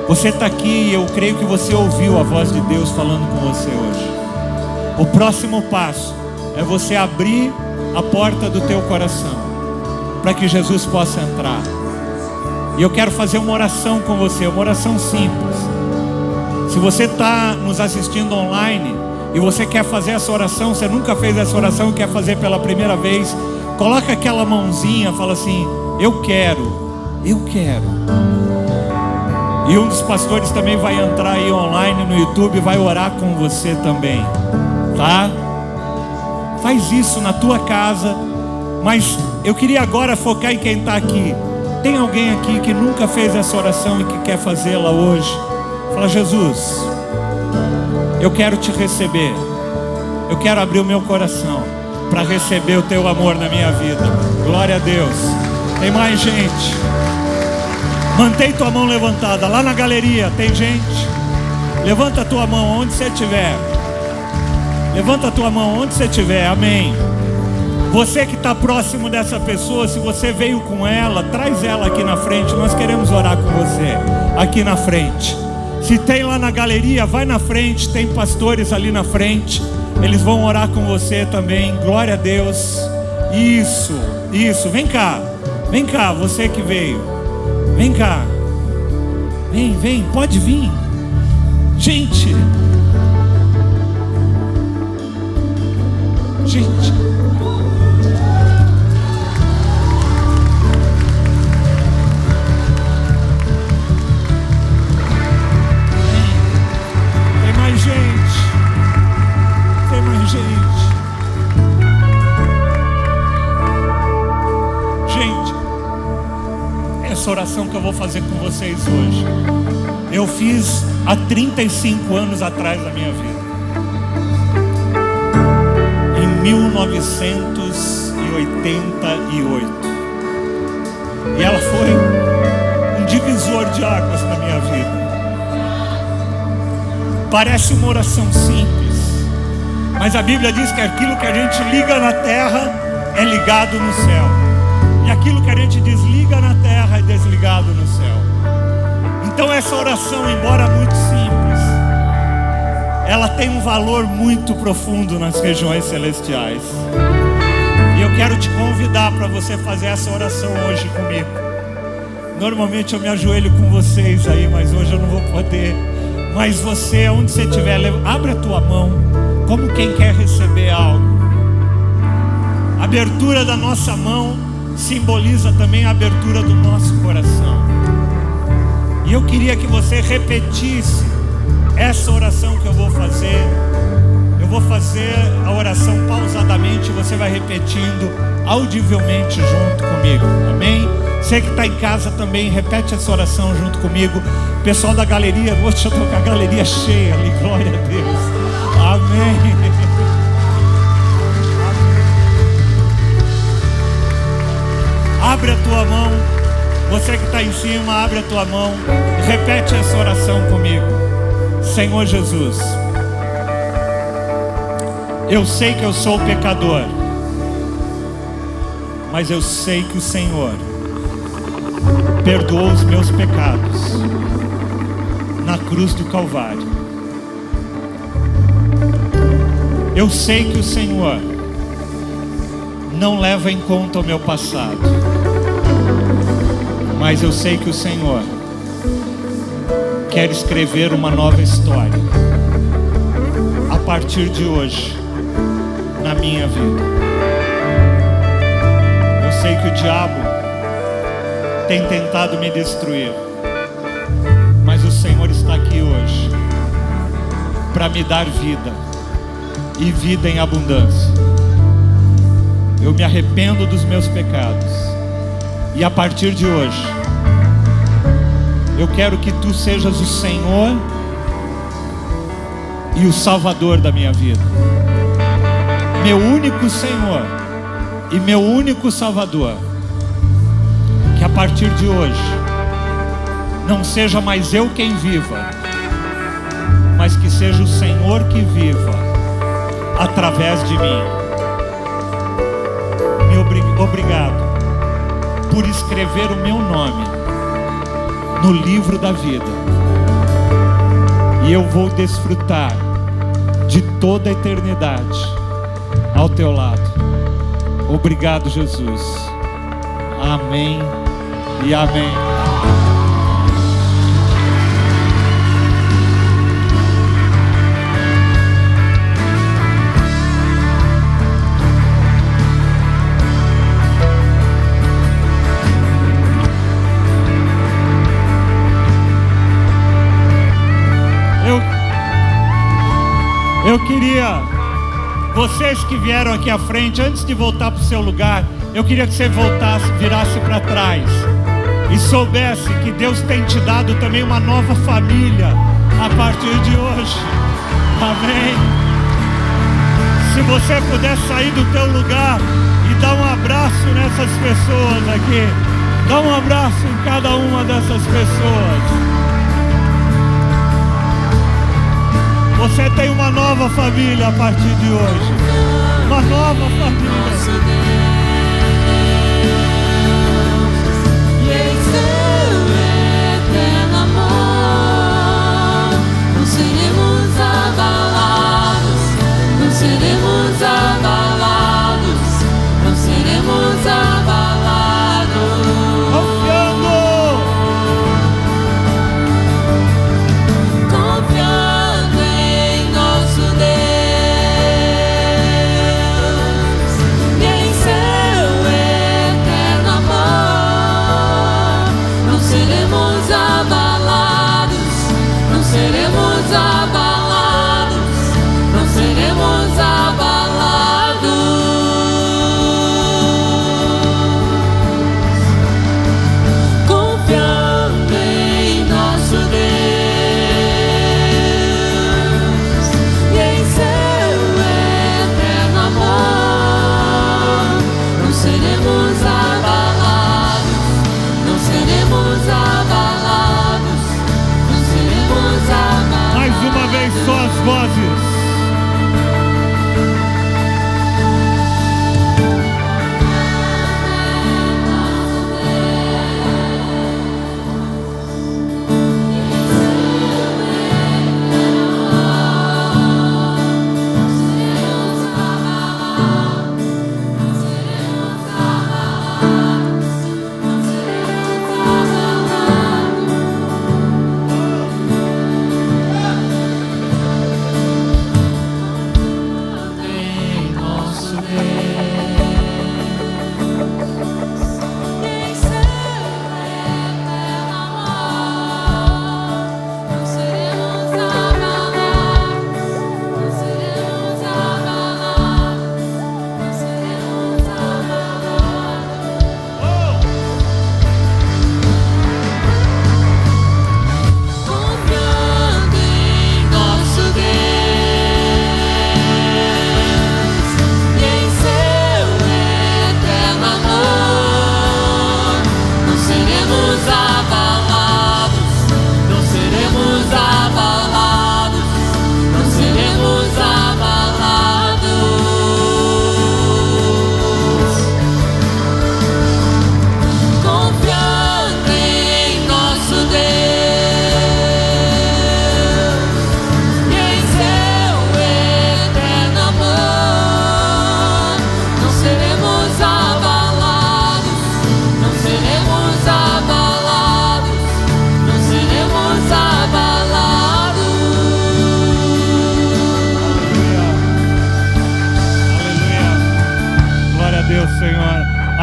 Você está aqui e eu creio que você ouviu a voz de Deus falando com você hoje. O próximo passo é você abrir a porta do teu coração, para que Jesus possa entrar. E eu quero fazer uma oração com você, uma oração simples. Se você está nos assistindo online e você quer fazer essa oração, você nunca fez essa oração e quer fazer pela primeira vez, coloca aquela mãozinha, fala assim, eu quero. E um dos pastores também vai entrar aí online no YouTube e vai orar com você também, tá? Faz isso na tua casa, mas eu queria agora focar em quem está aqui. Tem alguém aqui que nunca fez essa oração e que quer fazê-la hoje? Fala, Jesus, eu quero te receber. Eu quero abrir o meu coração para receber o teu amor na minha vida. Glória a Deus. Tem mais gente. Mantém tua mão levantada. Lá na galeria tem gente. Levanta a tua mão onde você estiver. Levanta a tua mão onde você estiver. Amém. Você que está próximo dessa pessoa, se você veio com ela, traz ela aqui na frente. Nós queremos orar com você aqui na frente. Se tem lá na galeria, vai na frente. Tem pastores ali na frente. Eles vão orar com você também. Glória a Deus. Isso, isso. Vem cá, você que veio. Vem cá. Vem, pode vir. Gente. Tem mais gente. Gente, essa oração que eu vou fazer com vocês hoje, eu fiz há 35 anos atrás da minha vida. Em 1988. E ela foi um divisor de águas na minha vida. Parece uma oração simples, mas a Bíblia diz que aquilo que a gente liga na terra é ligado no céu, e aquilo que a gente desliga na terra é desligado no céu. Então essa oração, embora muito simples, ela tem um valor muito profundo nas regiões celestiais. E eu quero te convidar para você fazer essa oração hoje comigo. Normalmente eu me ajoelho com vocês aí, mas hoje eu não vou poder. Mas você, onde você estiver, abre a tua mão, como quem quer receber algo. A abertura da nossa mão simboliza também a abertura do nosso coração. E eu queria que você repetisse essa oração que eu vou fazer. Eu vou fazer a oração pausadamente, você vai repetindo audivelmente junto comigo, amém? Você que está em casa também, repete essa oração junto comigo. Pessoal da galeria, deixa eu tocar a galeria cheia ali, glória a Deus, amém. Abre a tua mão, você que está em cima, abre a tua mão e repete essa oração comigo. Senhor Jesus, eu sei que eu sou pecador, mas eu sei que o Senhor perdoou os meus pecados na cruz do Calvário. Eu sei que o Senhor não leva em conta o meu passado, mas eu sei que o Senhor quer escrever uma nova história a partir de hoje na minha vida. Eu sei que o diabo tem tentado me destruir, mas o Senhor está aqui hoje para me dar vida e vida em abundância. Eu me arrependo dos meus pecados e a partir de hoje eu quero que Tu sejas o Senhor e o Salvador da minha vida, meu único Senhor e meu único Salvador. Que a partir de hoje não seja mais eu quem viva, mas que seja o Senhor que viva através de mim. Obrigado por escrever o meu nome no livro da vida, e eu vou desfrutar de toda a eternidade ao Teu lado. Obrigado, Jesus. Amém e amém. Eu queria, vocês que vieram aqui à frente, antes de voltar para o seu lugar, eu queria que você voltasse, virasse para trás e soubesse que Deus tem te dado também uma nova família a partir de hoje. Amém. Se você puder sair do teu lugar e dar um abraço nessas pessoas aqui, dá um abraço em cada uma dessas pessoas. Você tem uma nova família a partir de hoje. Uma nova família. E em seu eterno amor, não seremos abalados, não seremos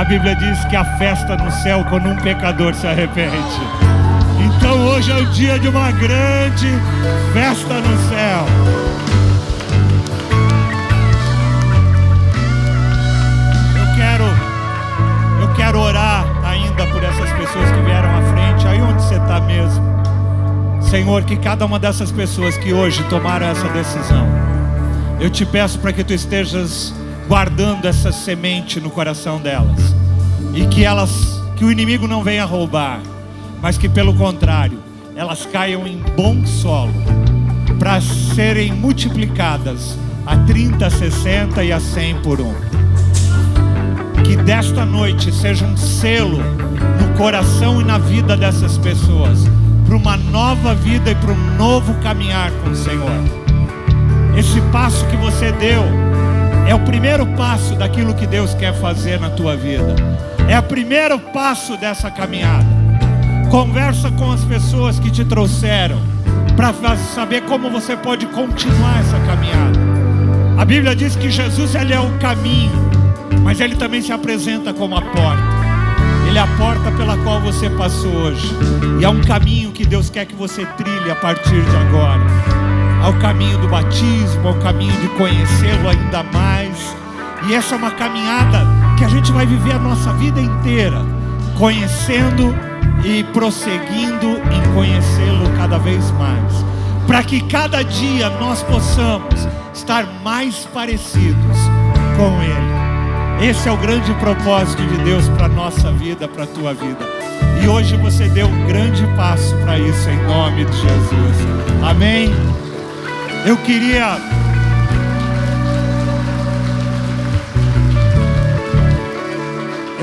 Bíblia diz que há festa no céu quando um pecador se arrepende. Então hoje é o dia de uma grande festa no céu. Eu quero orar ainda por essas pessoas que vieram à frente, aí onde você está mesmo. Senhor, que cada uma dessas pessoas que hoje tomaram essa decisão, eu te peço para que tu estejas guardando essa semente no coração delas, e que o inimigo não venha roubar, mas que pelo contrário, elas caiam em bom solo, para serem multiplicadas a 30, a 60 e a 100 por um. Que desta noite seja um selo no coração e na vida dessas pessoas, para uma nova vida e para um novo caminhar com o Senhor. Esse passo que você deu é o primeiro passo daquilo que Deus quer fazer na tua vida. É o primeiro passo dessa caminhada. Conversa com as pessoas que te trouxeram, para saber como você pode continuar essa caminhada. A Bíblia diz que Jesus, ele é o caminho, mas ele também se apresenta como a porta. Ele é a porta pela qual você passou hoje, e é um caminho que Deus quer que você trilhe a partir de agora. É o caminho do batismo, é o caminho de conhecê-lo ainda mais. E essa é uma caminhada que a gente vai viver a nossa vida inteira, conhecendo e prosseguindo em conhecê-lo cada vez mais, para que cada dia nós possamos estar mais parecidos com Ele. Esse é o grande propósito de Deus para a nossa vida, para a tua vida. E hoje você deu um grande passo para isso, em nome de Jesus. Amém? Eu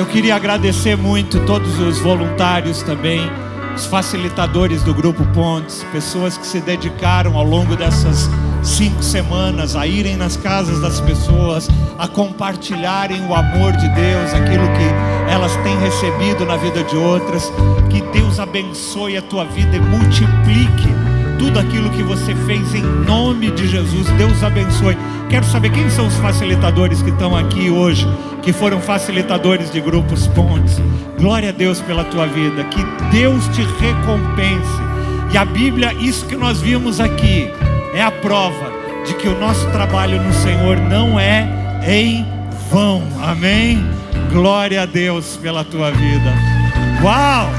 queria agradecer muito todos os voluntários também, os facilitadores do Grupo Pontes, pessoas que se dedicaram ao longo dessas 5 semanas a irem nas casas das pessoas, a compartilharem o amor de Deus, aquilo que elas têm recebido na vida de outras. Que Deus abençoe a tua vida e multiplique tudo aquilo que você fez em nome de Jesus. Deus abençoe. Quero saber quem são os facilitadores que estão aqui hoje, que foram facilitadores de Grupos Pontes. Glória a Deus pela tua vida, que Deus te recompense. E a Bíblia, isso que nós vimos aqui, é a prova de que o nosso trabalho no Senhor não é em vão. Amém? Glória a Deus pela tua vida. Uau!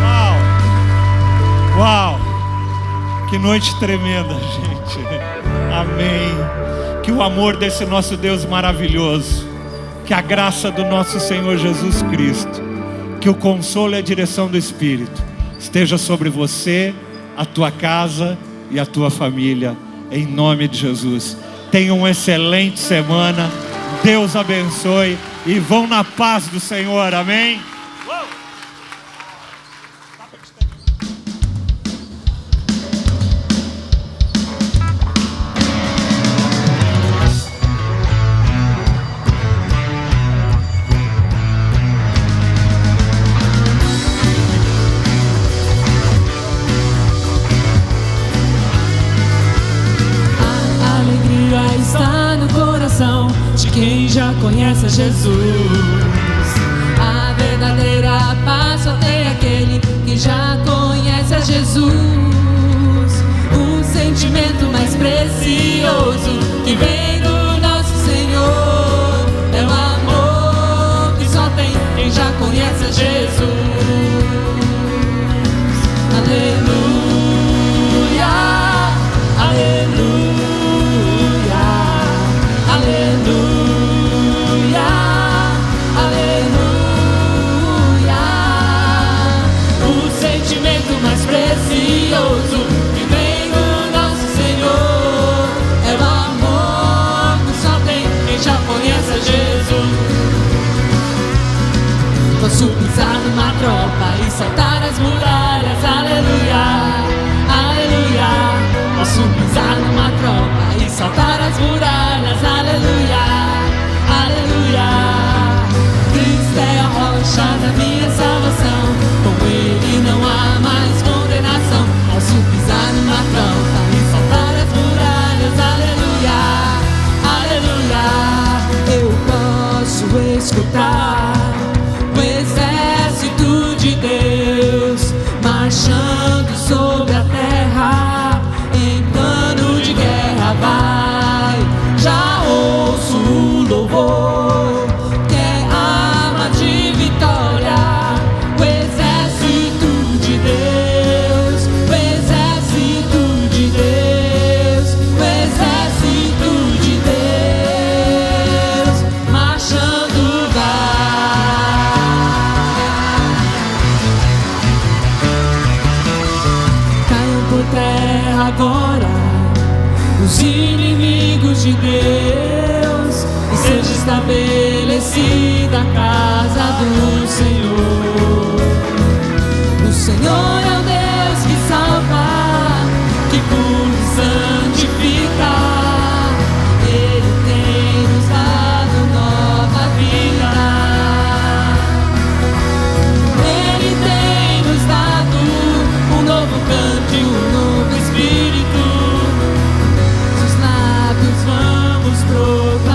Uau! Uau! Que noite tremenda, gente. Amém. Que o amor desse nosso Deus maravilhoso, que a graça do nosso Senhor Jesus Cristo, que o consolo e a direção do Espírito esteja sobre você, a tua casa e a tua família, em nome de Jesus. Tenha uma excelente semana. Deus abençoe e vão na paz do Senhor. Amém? De quem já conhece Jesus. A verdadeira paz só tem aquele que já conhece a Jesus. O sentimento mais precioso que vem do nosso Senhor é o amor que só tem quem já conhece a Jesus. Aleluia, aleluia. Precioso que vem do nosso Senhor é o amor que só tem quem já conhece a Jesus. Posso pisar numa tropa e saltar as muralhas, aleluia, aleluia. Posso pisar numa tropa e saltar as muralhas, aleluia, aleluia. Cristo é a rocha da minha salvação, com Ele não há mais condenação. Posso pisar numa tropa e saltar as muralhas, escutar o exército de Deus marchando sobre a terra em plano de guerra. Vai, já ouço o louvor que é arma de vitória. O exército de Deus, o exército de Deus, o exército de Deus marchando vai. Caiam por terra agora os inimigos de Deus e seja estabelecida a casa do Senhor. O Senhor é o Deus que salva, que cura e santifica. Ele tem nos dado nova vida. Ele tem nos dado um novo canto e um novo espírito. Seus lábios vamos proclamar.